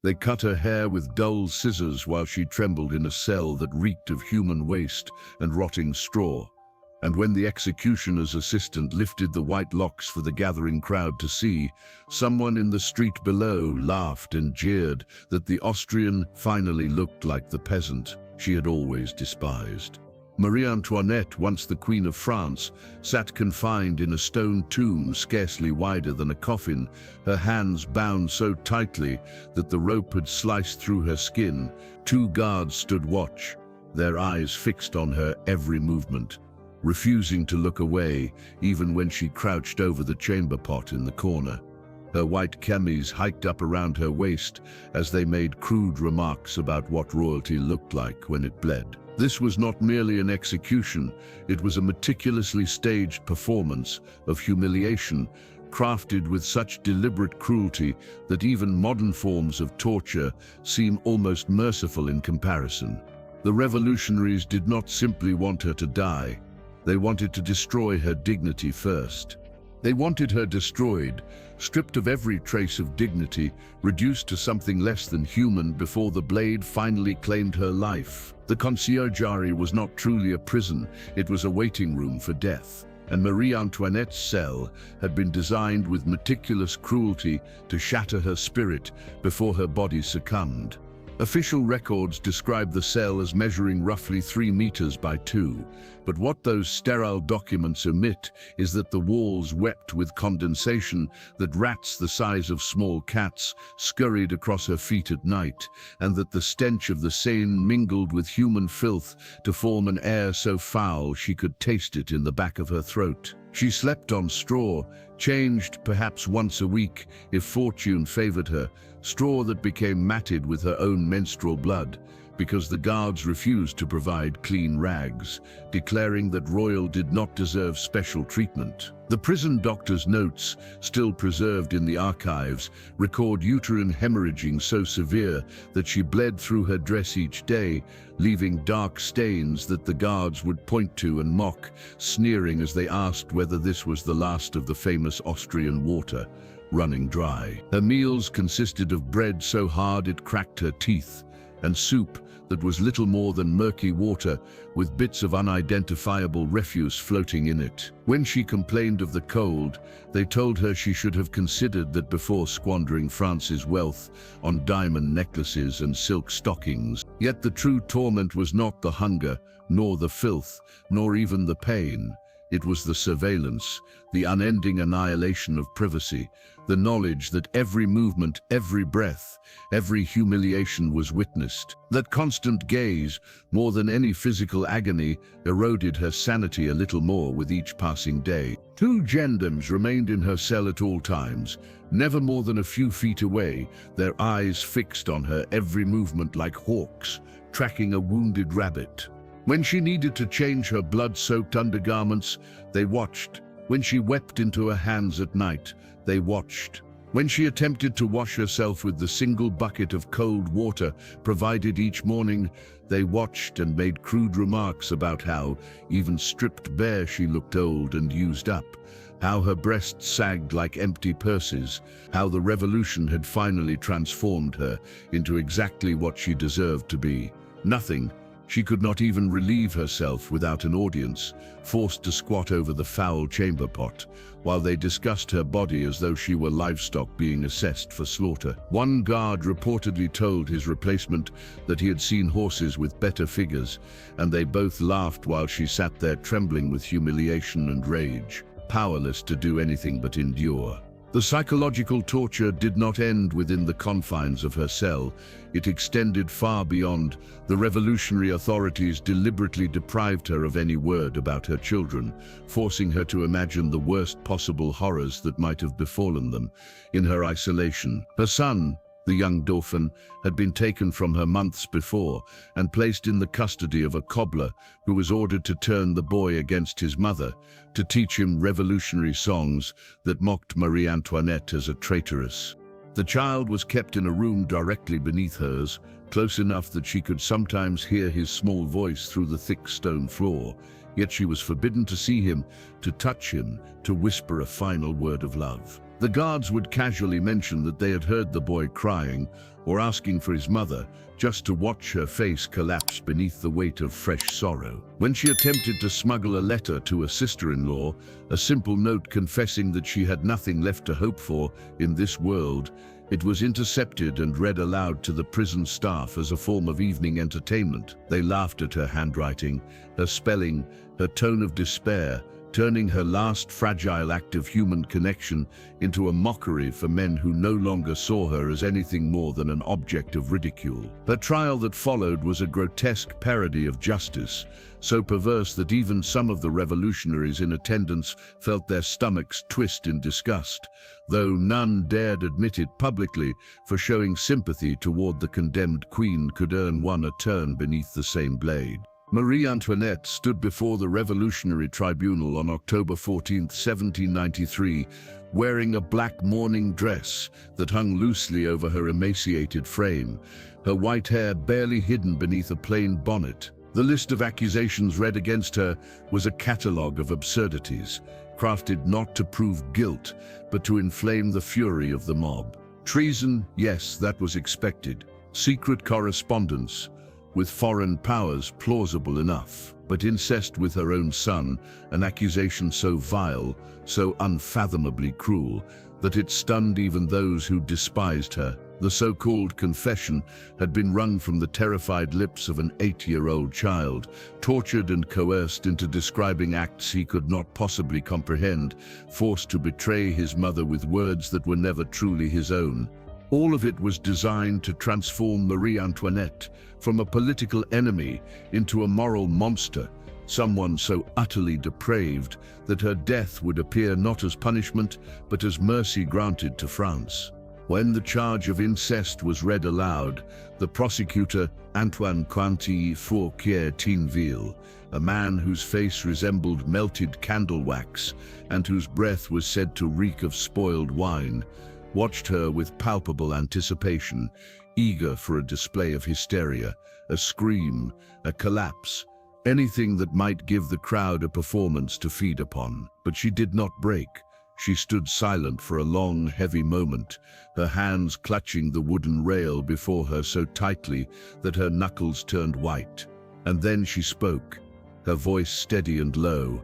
They cut her hair with dull scissors while she trembled in a cell that reeked of human waste and rotting straw. And when the executioner's assistant lifted the white locks for the gathering crowd to see, someone in the street below laughed and jeered that the Austrian finally looked like the peasant she had always despised. Marie Antoinette, once the Queen of France, sat confined in a stone tomb scarcely wider than a coffin, her hands bound so tightly that the rope had sliced through her skin. 2 guards stood watch, their eyes fixed on her every movement, refusing to look away even when she crouched over the chamber pot in the corner. Her white chemise hiked up around her waist as they made crude remarks about what royalty looked like when it bled. This was not merely an execution, it was a meticulously staged performance of humiliation, crafted with such deliberate cruelty that even modern forms of torture seem almost merciful in comparison. The revolutionaries did not simply want her to die, they wanted to destroy her dignity first. They wanted her destroyed, stripped of every trace of dignity, reduced to something less than human before the blade finally claimed her life. The conciergerie was not truly a prison, it was a waiting room for death. And Marie Antoinette's cell had been designed with meticulous cruelty to shatter her spirit before her body succumbed. Official records describe the cell as measuring roughly 3 meters by 2, but what those sterile documents omit is that the walls wept with condensation, that rats the size of small cats scurried across her feet at night, and that the stench of the Seine mingled with human filth to form an air so foul she could taste it in the back of her throat. She slept on straw, changed perhaps once a week if fortune favored her, straw that became matted with her own menstrual blood, because the guards refused to provide clean rags, declaring that royal did not deserve special treatment. The prison doctor's notes, still preserved in the archives, record uterine hemorrhaging so severe that she bled through her dress each day, leaving dark stains that the guards would point to and mock, sneering as they asked whether this was the last of the famous Austrian water, running dry. Her meals consisted of bread so hard it cracked her teeth, and soup that was little more than murky water with bits of unidentifiable refuse floating in it. When she complained of the cold, they told her she should have considered that before squandering France's wealth on diamond necklaces and silk stockings. Yet the true torment was not the hunger, nor the filth, nor even the pain. It was the surveillance, the unending annihilation of privacy, the knowledge that every movement, every breath, every humiliation was witnessed. That constant gaze, more than any physical agony, eroded her sanity a little more with each passing day. 2 gendarmes remained in her cell at all times, never more than a few feet away, their eyes fixed on her every movement like hawks, tracking a wounded rabbit. When she needed to change her blood-soaked undergarments, they watched. When she wept into her hands at night, they watched. When she attempted to wash herself with the single bucket of cold water provided each morning, they watched and made crude remarks about how, even stripped bare, she looked old and used up, how her breasts sagged like empty purses, how the revolution had finally transformed her into exactly what she deserved to be. Nothing. She could not even relieve herself without an audience, forced to squat over the foul chamber pot, while they discussed her body as though she were livestock being assessed for slaughter. One guard reportedly told his replacement that he had seen horses with better figures, and they both laughed while she sat there trembling with humiliation and rage, powerless to do anything but endure. The psychological torture did not end within the confines of her cell. It extended far beyond. The revolutionary authorities deliberately deprived her of any word about her children, forcing her to imagine the worst possible horrors that might have befallen them. In her isolation, her son, the young Dauphin, had been taken from her months before and placed in the custody of a cobbler who was ordered to turn the boy against his mother, to teach him revolutionary songs that mocked Marie Antoinette as a traitoress. The child was kept in a room directly beneath hers, close enough that she could sometimes hear his small voice through the thick stone floor, yet she was forbidden to see him, to touch him, to whisper a final word of love. The guards would casually mention that they had heard the boy crying, or asking for his mother, just to watch her face collapse beneath the weight of fresh sorrow. When she attempted to smuggle a letter to a sister-in-law, a simple note confessing that she had nothing left to hope for in this world, it was intercepted and read aloud to the prison staff as a form of evening entertainment. They laughed at her handwriting, her spelling, her tone of despair, turning her last fragile act of human connection into a mockery for men who no longer saw her as anything more than an object of ridicule. Her trial that followed was a grotesque parody of justice, so perverse that even some of the revolutionaries in attendance felt their stomachs twist in disgust, though none dared admit it publicly, for showing sympathy toward the condemned queen could earn one a turn beneath the same blade. Marie Antoinette stood before the Revolutionary Tribunal on October 14, 1793, wearing a black mourning dress that hung loosely over her emaciated frame, her white hair barely hidden beneath a plain bonnet. The list of accusations read against her was a catalogue of absurdities, crafted not to prove guilt, but to inflame the fury of the mob. Treason, yes, that was expected. Secret correspondence with foreign powers, plausible enough. But incest with her own son, an accusation so vile, so unfathomably cruel, that it stunned even those who despised her. The so-called confession had been wrung from the terrified lips of an 8-year-old child, tortured and coerced into describing acts he could not possibly comprehend, forced to betray his mother with words that were never truly his own. All of it was designed to transform Marie Antoinette from a political enemy into a moral monster, someone so utterly depraved that her death would appear not as punishment, but as mercy granted to France. When the charge of incest was read aloud, the prosecutor, Antoine Conti Fourquier-Tinville, a man whose face resembled melted candle wax and whose breath was said to reek of spoiled wine, watched her with palpable anticipation, eager for a display of hysteria, a scream, a collapse, anything that might give the crowd a performance to feed upon. But she did not break. She stood silent for a long, heavy moment, her hands clutching the wooden rail before her so tightly that her knuckles turned white. And then she spoke, her voice steady and low.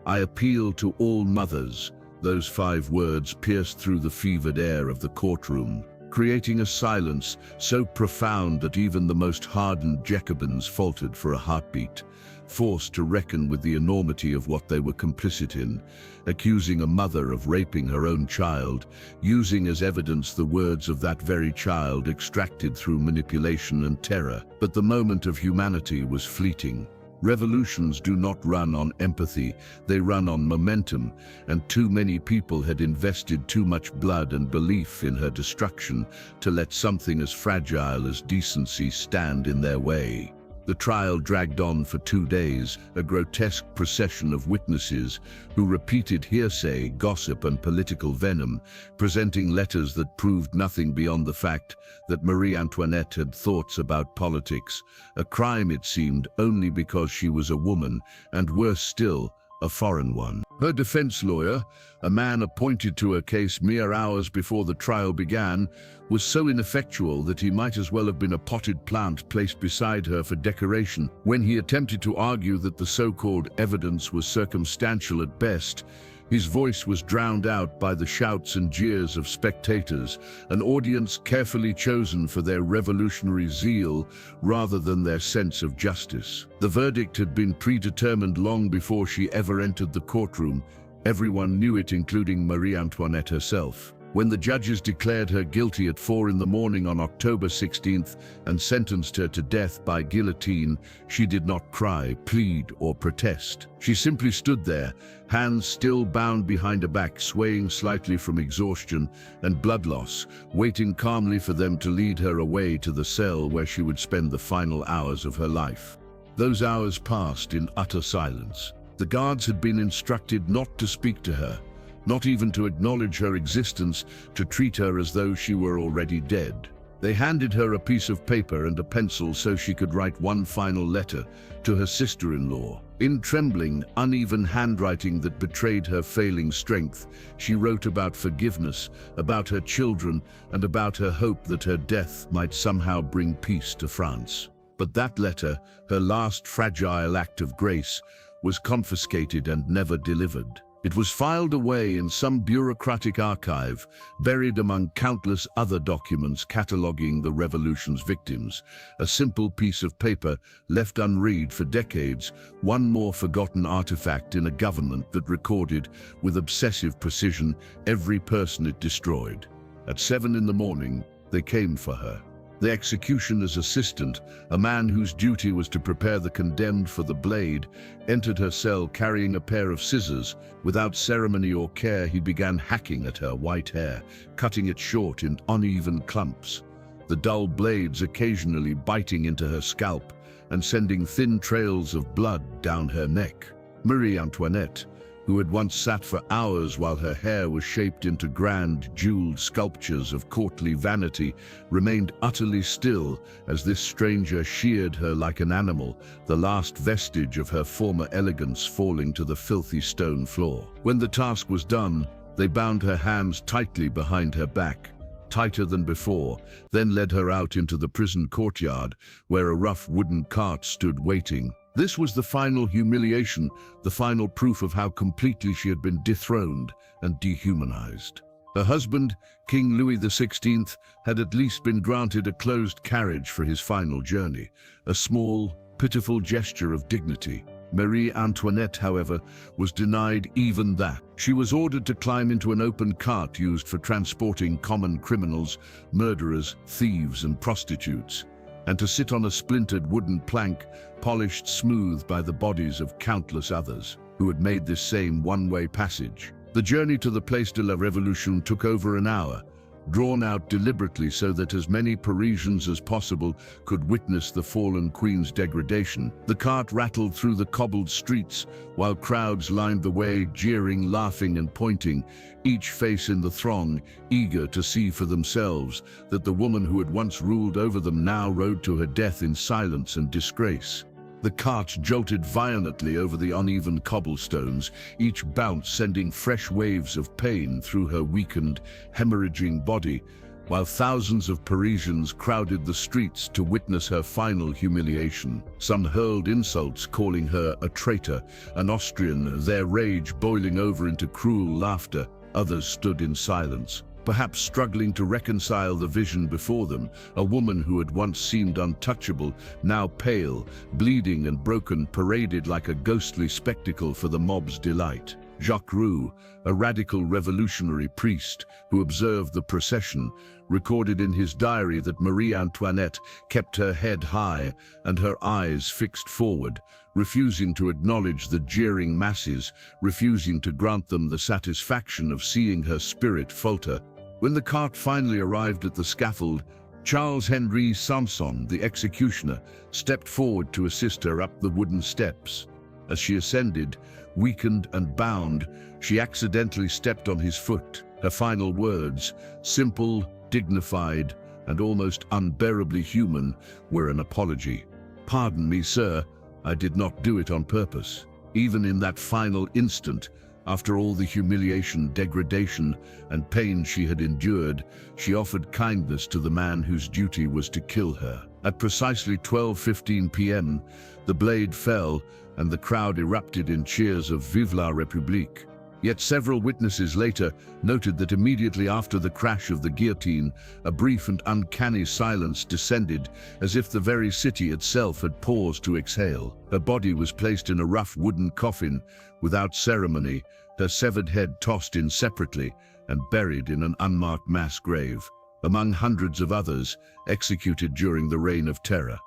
"I appeal to all mothers." Those 5 words pierced through the fevered air of the courtroom, creating a silence so profound that even the most hardened Jacobins faltered for a heartbeat, forced to reckon with the enormity of what they were complicit in, accusing a mother of raping her own child, using as evidence the words of that very child extracted through manipulation and terror. But the moment of humanity was fleeting. Revolutions do not run on empathy, they run on momentum, and too many people had invested too much blood and belief in her destruction to let something as fragile as decency stand in their way. The trial dragged on for 2 days, a grotesque procession of witnesses who repeated hearsay, gossip, and political venom, presenting letters that proved nothing beyond the fact that Marie Antoinette had thoughts about politics, a crime, it seemed, only because she was a woman, and worse still, a foreign one. Her defense lawyer, a man appointed to her case mere hours before the trial began, was so ineffectual that he might as well have been a potted plant placed beside her for decoration. When he attempted to argue that the so-called evidence was circumstantial at best, his voice was drowned out by the shouts and jeers of spectators, an audience carefully chosen for their revolutionary zeal rather than their sense of justice. The verdict had been predetermined long before she ever entered the courtroom. Everyone knew it, including Marie Antoinette herself. When the judges declared her guilty at 4 in the morning on October 16th and sentenced her to death by guillotine, she did not cry, plead, or protest. She simply stood there, hands still bound behind her back, swaying slightly from exhaustion and blood loss, waiting calmly for them to lead her away to the cell where she would spend the final hours of her life. Those hours passed in utter silence. The guards had been instructed not to speak to her, not even to acknowledge her existence, to treat her as though she were already dead. They handed her a piece of paper and a pencil so she could write one final letter to her sister-in-law. In trembling, uneven handwriting that betrayed her failing strength, she wrote about forgiveness, about her children, and about her hope that her death might somehow bring peace to France. But that letter, her last fragile act of grace, was confiscated and never delivered. It was filed away in some bureaucratic archive, buried among countless other documents cataloguing the revolution's victims. A simple piece of paper left unread for decades, one more forgotten artifact in a government that recorded, with obsessive precision, every person it destroyed. At 7 in the morning, they came for her. The executioner's assistant, a man whose duty was to prepare the condemned for the blade, entered her cell carrying a pair of scissors. Without ceremony or care, he began hacking at her white hair, cutting it short in uneven clumps, the dull blades occasionally biting into her scalp and sending thin trails of blood down her neck. Marie Antoinette, who had once sat for hours while her hair was shaped into grand, jeweled sculptures of courtly vanity, remained utterly still as this stranger sheared her like an animal, the last vestige of her former elegance falling to the filthy stone floor. When the task was done, they bound her hands tightly behind her back, tighter than before, then led her out into the prison courtyard, where a rough wooden cart stood waiting. This was the final humiliation, the final proof of how completely she had been dethroned and dehumanized. Her husband, King Louis XVI, had at least been granted a closed carriage for his final journey, a small, pitiful gesture of dignity. Marie Antoinette, however, was denied even that. She was ordered to climb into an open cart used for transporting common criminals, murderers, thieves, and prostitutes, and to sit on a splintered wooden plank polished smooth by the bodies of countless others who had made this same one-way passage. The journey to the Place de la Révolution took over an hour, drawn out deliberately so that as many Parisians as possible could witness the fallen queen's degradation. The cart rattled through the cobbled streets, while crowds lined the way, jeering, laughing, and pointing, each face in the throng, eager to see for themselves that the woman who had once ruled over them now rode to her death in silence and disgrace. The cart jolted violently over the uneven cobblestones, each bounce sending fresh waves of pain through her weakened, hemorrhaging body, while thousands of Parisians crowded the streets to witness her final humiliation. Some hurled insults, calling her a traitor, an Austrian, their rage boiling over into cruel laughter. Others stood in silence, perhaps struggling to reconcile the vision before them, a woman who had once seemed untouchable, now pale, bleeding and broken, paraded like a ghostly spectacle for the mob's delight. Jacques Roux, a radical revolutionary priest who observed the procession, recorded in his diary that Marie Antoinette kept her head high and her eyes fixed forward, refusing to acknowledge the jeering masses, refusing to grant them the satisfaction of seeing her spirit falter. When the cart finally arrived at the scaffold, Charles-Henri Sanson, the executioner, stepped forward to assist her up the wooden steps. As she ascended, weakened and bound, she accidentally stepped on his foot. Her final words, simple, dignified, and almost unbearably human, were an apology. "Pardon me, sir, I did not do it on purpose." Even in that final instant, after all the humiliation, degradation, and pain she had endured, she offered kindness to the man whose duty was to kill her. At precisely 12:15 p.m., the blade fell, and the crowd erupted in cheers of "Vive la République." Yet several witnesses later noted that immediately after the crash of the guillotine, a brief and uncanny silence descended, as if the very city itself had paused to exhale. Her body was placed in a rough wooden coffin, without ceremony, her severed head tossed in separately and buried in an unmarked mass grave, among hundreds of others executed during the Reign of Terror.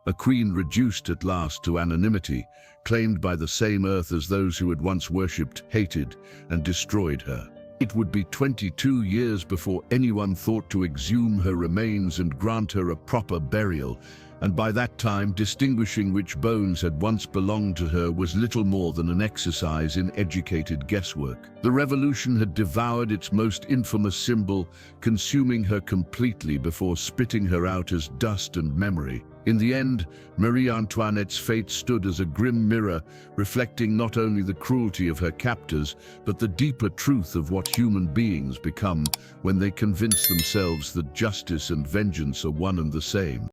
A queen reduced at last to anonymity, claimed by the same earth as those who had once worshipped, hated, and destroyed her. It would be 22 years before anyone thought to exhume her remains and grant her a proper burial, and by that time distinguishing which bones had once belonged to her was little more than an exercise in educated guesswork. The revolution had devoured its most infamous symbol, consuming her completely before spitting her out as dust and memory. In the end, Marie Antoinette's fate stood as a grim mirror, reflecting not only the cruelty of her captors, but the deeper truth of what human beings become when they convince themselves that justice and vengeance are one and the same.